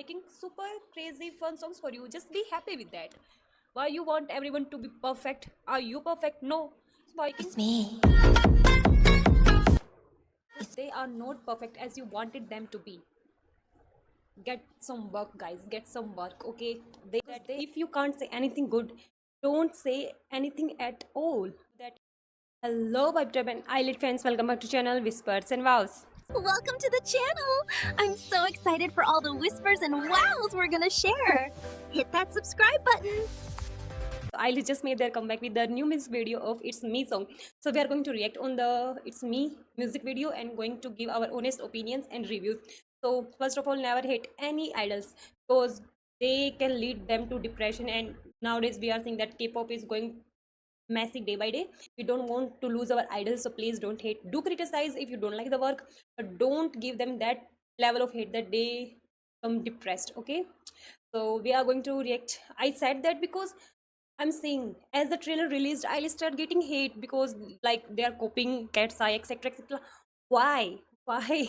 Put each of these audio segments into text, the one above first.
making super crazy fun songs for you. Just be happy with that. Why you want everyone to be perfect? Are you perfect? No. Why It's me. they are not perfect as you wanted them to be? Get some work, guys. Get some work, okay? If you can't say anything good, don't say anything at all. That hello, Vibe and Eyelid fans. Welcome back to channel Whispers and Vows. Welcome to the channel! I'm so excited for all the whispers and wows we're gonna share! Hit that subscribe button! Eyelid just made their comeback with the new music video of It's Me song. So we are going to react on the It's Me music video and going to give our honest opinions and reviews. So first of all, never hate any idols because they can lead them to depression, and nowadays we are seeing that K-pop is going messy day by day. We don't want to lose our idols, so please don't hate. Do criticize if you don't like the work, but don't give them that level of hate that they become depressed, okay? So we are going to react. I said that because I'm seeing as the trailer released, I start getting hate because like they are copying Cat's Eye, etc., etc. Why why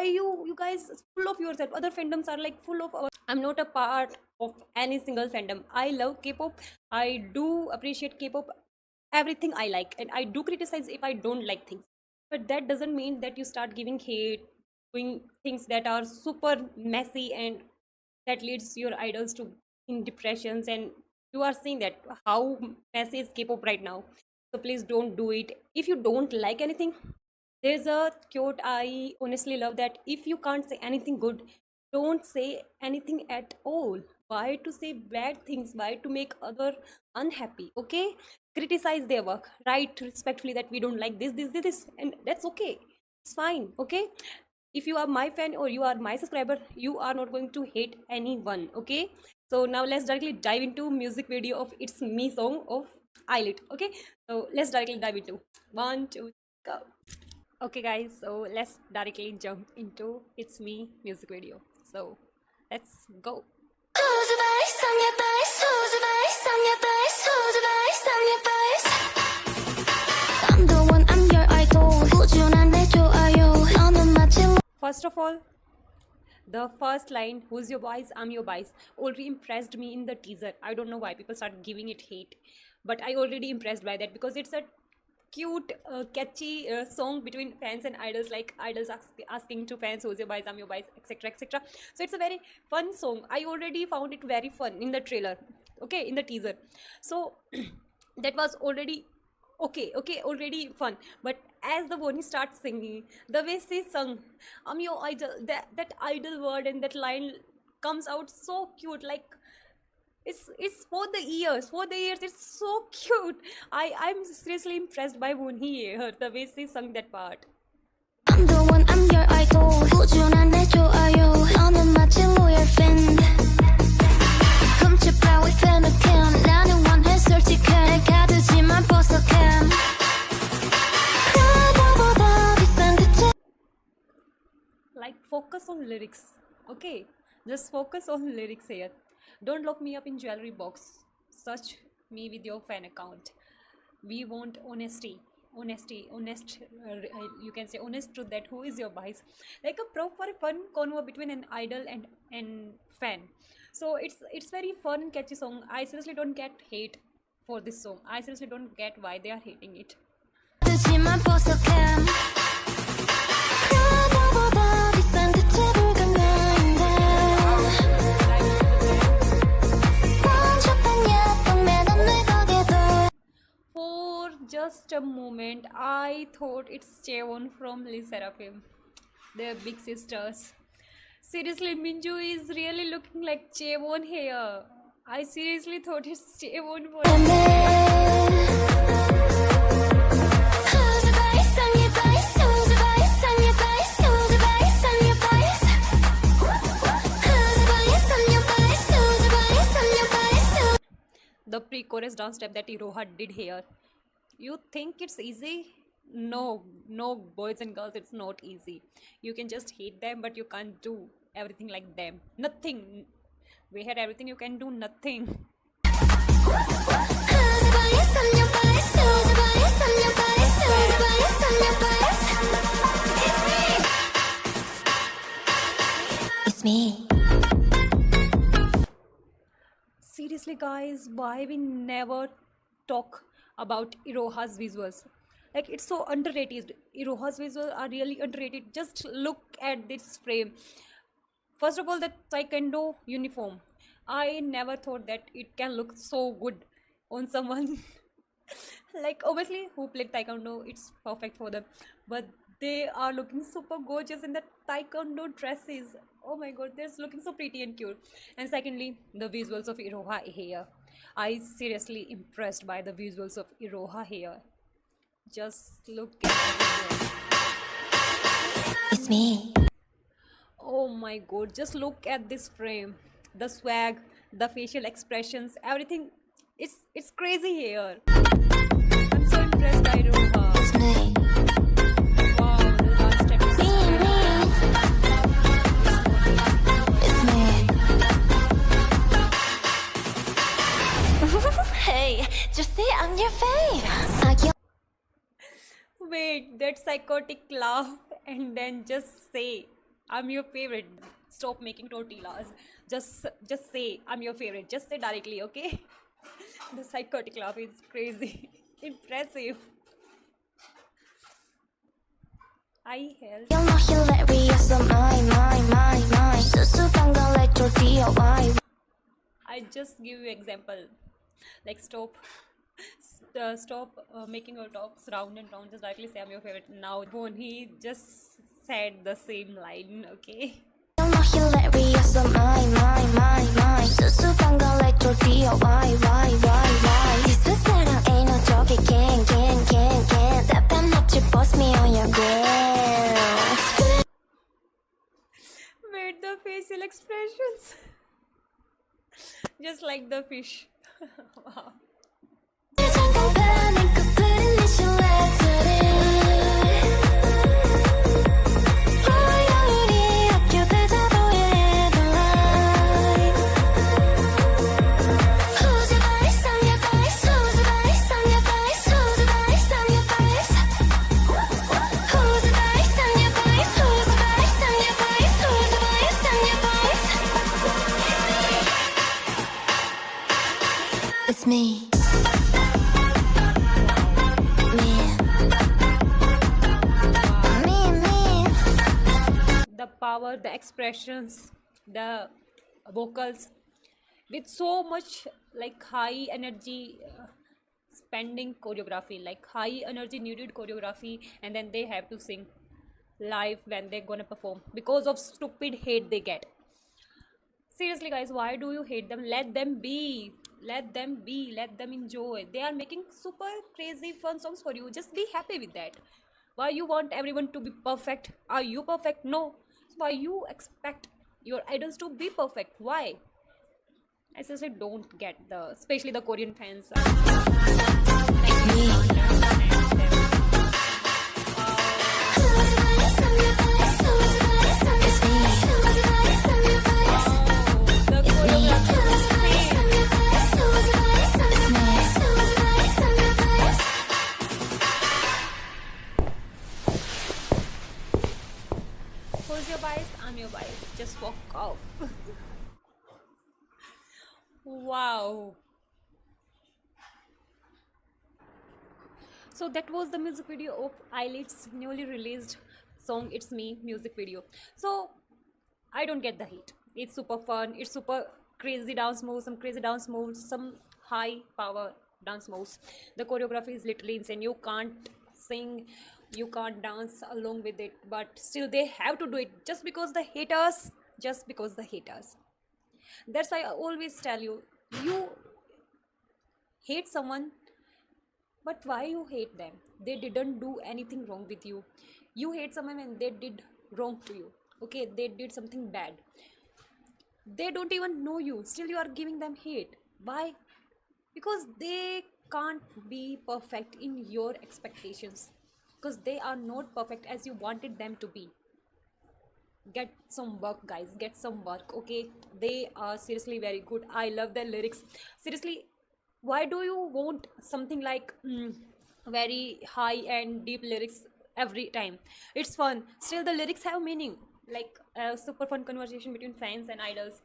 you guys full of yourself? Other fandoms are like full of our. I'm not a part of any single fandom. I love K-pop. I do appreciate K-pop, everything I like, and I do criticize if I don't like things, but that doesn't mean that you start giving hate, doing things that are super messy and that leads your idols to in depressions. And you are seeing that how messy is K-pop right now. So please don't do it. If you don't like anything, there's a quote I honestly love, that if you can't say anything good, don't say anything at all. Why to say bad things? Why to make other unhappy? Okay, criticize their work, write respectfully that we don't like this, and that's okay. It's fine. Okay, if you are my fan or you are my subscriber, you are not going to hate anyone. Okay, so now let's directly dive into music video of It's Me song of Eyelid. Okay, so let's directly dive into 1 2 go. Okay guys, so let's directly jump into It's Me music video. So let's go. First of all, the first line, who's your boys, I'm your boys, already impressed me in the teaser. I don't know why people start giving it hate, but I already impressed by that because it's a cute catchy song between fans and idols, like idols asking to fans, who's your boys, I'm your boys, etc., etc. So it's a very fun song. I already found it very fun in the trailer, okay, in the teaser. So that was already okay, already fun. But as the Bonnie starts singing, the way she sung, I'm your idol, that idol word and that line comes out so cute. Like it's for the ears, it's so cute. I'm seriously impressed by Bonnie here, the way she sung that part. I'm the one, I'm your idol. 꾸준한 내 좋아요. 너는 마치 loyal fan. 훔쳐 봐 with fan. 나는 원해 솔직해. 가두지만 보석함. 그거보다 비싼 듯해. Like focus on lyrics, okay? Just focus on lyrics here. Don't lock me up in jewelry box. Search me with your fan account. We want honesty, honest. You can say honest truth, that who is your bias, like a proper fun convo between an idol and fan. So it's very fun, catchy song. I seriously don't get hate for this song. I seriously don't get why they are hating it. 가두지만 보석함. 그거보다 비싼 듯해 불가능한데. For just a moment, I thought it's Chaewon from Lee Seraphim. They're big sisters. Seriously, Minju is really looking like Chaewon here. I seriously thought it's Chaewon. The pre-chorus dance step that Iroha did here. You think it's easy? No, boys and girls, it's not easy. You can just hate them, but you can't do everything like them. Nothing. We had everything, you can do nothing. It's me. Seriously, guys, why we never talk about Iroha's visuals? Like, it's so underrated. Iroha's visuals are really underrated. Just look at this frame. First of all, the taekwondo uniform. I never thought that it can look so good on someone. Like, obviously, who played taekwondo, it's perfect for them. But they are looking super gorgeous in the taekwondo dresses. Oh my god, they're looking so pretty and cute. And secondly, the visuals of Iroha here. I seriously impressed by the visuals of Iroha here. Just look at the visuals. It's me. Oh my god, just look at this frame. The swag, the facial expressions, everything. It's crazy here. I'm so impressed by Iroha. It's me. Wow, the last step is Me, me. It's me. Hey, just say I'm your fave. Wait, that psychotic laugh and then just say, I'm your favorite. Stop making tortillas. Just say, I'm your favorite. Just say directly, okay? The psychotic laugh is crazy. Impressive. I held. You're not hilarious, so my. 수수깡 like tortilla, why? I just give you example. Like stop making your talks round and round. Just directly say I'm your favorite. Now, Bonnie just said the same line, okay? You're not hilarious, so my. 수수깡 like tortilla, why? This was 사랑 ain't no joke, gang. 답답 맞지, boss me on your grill. Wait, the facial expressions. Just like the fish. Wow. 잠깐 반응 끝부분 내 실내들이 우리 학교 대자보에 headline Who's your face, I'm your face Who's your face, I'm your face Who's your face, I'm your face Who's your face, I'm your face Who's your face, I'm your face Who's your face, I'm your face It's me. The power, the expressions, the vocals, with so much like high energy spending choreography, like high energy needed choreography, and then they have to sing live when they're gonna perform because of stupid hate they get. Seriously, guys, why do you hate them? Let them be. Let them be. Let them enjoy. They are making super crazy fun songs for you. Just be happy with that. Why you want everyone to be perfect? Are you perfect? No. Why you expect your idols to be perfect? Why? I seriously don't get especially the Korean fans. Who's your bias? I'm your bias. Just walk off. Wow. So that was the music video of Eyelid's newly released song It's Me music video. So I don't get the hate. It's super fun. It's super crazy dance moves, some crazy dance moves, some high power dance moves. The choreography is literally insane. You can't sing, you can't dance along with it, but still they have to do it just because the haters. That's why I always tell you, you hate someone, but why you hate them? They didn't do anything wrong with you. You hate someone when they did wrong to you. Okay, they did something bad. They don't even know you. Still you are giving them hate. Why? Because they can't be perfect in your expectations. Because they are not perfect as you wanted them to be. Get some work, guys. Get some work, okay? They are seriously very good. I love their lyrics. Seriously, why do you want something like very high and deep lyrics every time? It's fun. Still the lyrics have meaning. like a super fun conversation between fans and idols.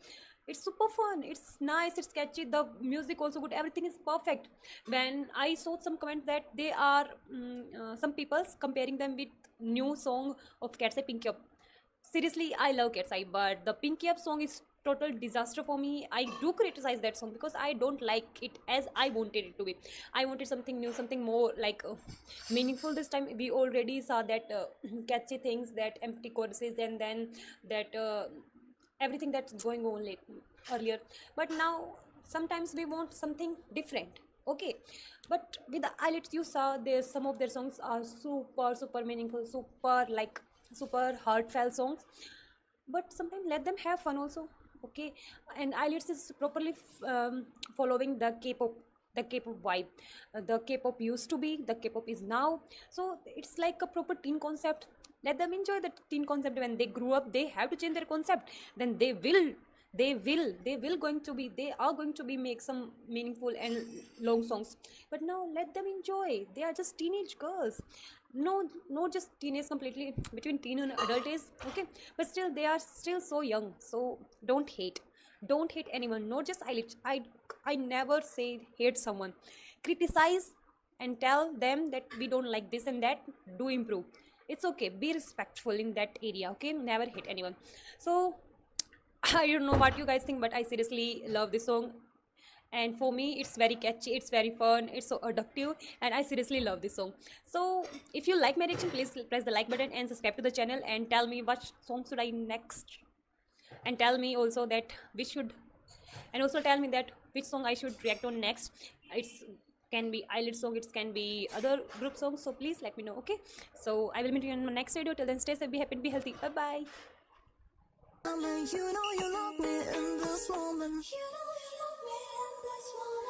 It's super fun, it's nice, it's catchy, the music also good, everything is perfect. When I saw some comments that they are some people's comparing them with new song of Cat's Eye, Pinky Up. Seriously, I love Cat's Eye, but the Pinky Up song is total disaster for me. I do criticize that song because I don't like it as I wanted it to be. I wanted something new, something more like meaningful. This time we already saw that catchy things, that empty choruses, and then that everything that's going on earlier. But now sometimes we want something different. Okay, but with the eyelids you saw there, some of their songs are super meaningful, super like super heartfelt songs. But sometimes let them have fun also. Okay, and eyelids is properly following the K-pop, the K-pop vibe. The K-pop used to be, the K-pop is now. So it's like a proper teen concept. Let them enjoy the teen concept. When they grew up, they have to change their concept. Then they going to be, they are going to be make some meaningful and long songs. But now let them enjoy. They are just teenage girls. No, not just teenage completely, between teen and adult is okay, but still they are still so young. So don't hate anyone, not just eyelids. I never say hate someone. Criticize and tell them that we don't like this and that, do improve. It's okay, be respectful in that area. Okay, never hate anyone. So I don't know what you guys think, but I seriously love this song. And for me, it's very catchy, it's very fun, it's so addictive, and I seriously love this song. So if you like my reaction, please press the like button and subscribe to the channel, and tell me what song should I next, and tell me also that which should, and also tell me that which song I should react on next. It's can be eyelid song, it can be other group songs, so please let me know. Okay, so I will meet you in my next video. Till then, stay safe, be happy, be healthy. Bye bye. You know you love me in this moment.